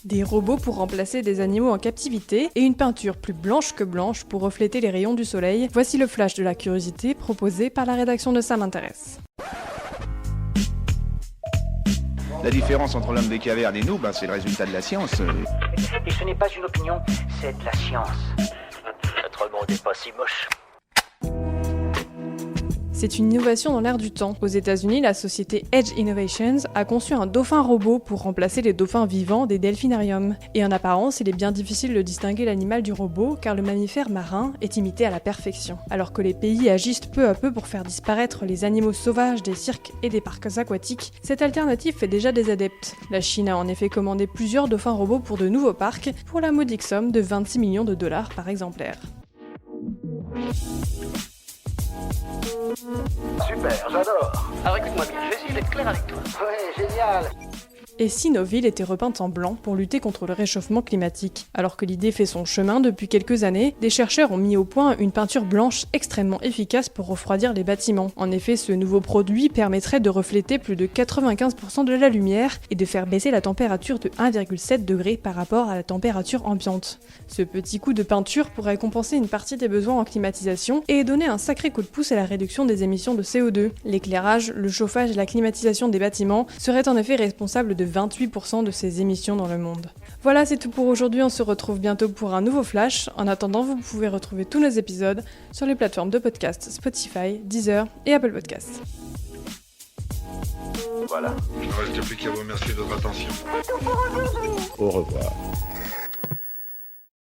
Des robots pour remplacer des animaux en captivité et une peinture plus blanche que blanche pour refléter les rayons du soleil. Voici le flash de la curiosité proposé par la rédaction de Ça m'intéresse. La différence entre l'homme des cavernes et nous, c'est le résultat de la science. Et ce n'est pas une opinion, c'est de la science. Notre monde n'est pas si moche. C'est une innovation dans l'air du temps. Aux États-Unis, la société Edge Innovations a conçu un dauphin robot pour remplacer les dauphins vivants des delphinariums. Et en apparence, il est bien difficile de distinguer l'animal du robot car le mammifère marin est imité à la perfection. Alors que les pays agissent peu à peu pour faire disparaître les animaux sauvages des cirques et des parcs aquatiques, cette alternative fait déjà des adeptes. La Chine a en effet commandé plusieurs dauphins robots pour de nouveaux parcs pour la modique somme de 26 millions de dollars par exemplaire. Super, j'adore. Alors écoute-moi bien, je vais essayer d'être clair avec toi. Ouais, génial. Et si nos villes étaient repeintes en blanc pour lutter contre le réchauffement climatique? Alors que l'idée fait son chemin depuis quelques années, des chercheurs ont mis au point une peinture blanche extrêmement efficace pour refroidir les bâtiments. En effet, ce nouveau produit permettrait de refléter plus de 95% de la lumière et de faire baisser la température de 1,7 degré par rapport à la température ambiante. Ce petit coup de peinture pourrait compenser une partie des besoins en climatisation et donner un sacré coup de pouce à la réduction des émissions de CO2. L'éclairage, le chauffage et la climatisation des bâtiments seraient en effet responsables de 28% de ces émissions dans le monde. Voilà, c'est tout pour aujourd'hui, on se retrouve bientôt pour un nouveau flash. En attendant, vous pouvez retrouver tous nos épisodes sur les plateformes de podcast Spotify, Deezer et Apple Podcasts. Voilà. Il ne reste plus qu'à vous remercier de votre attention. Au revoir.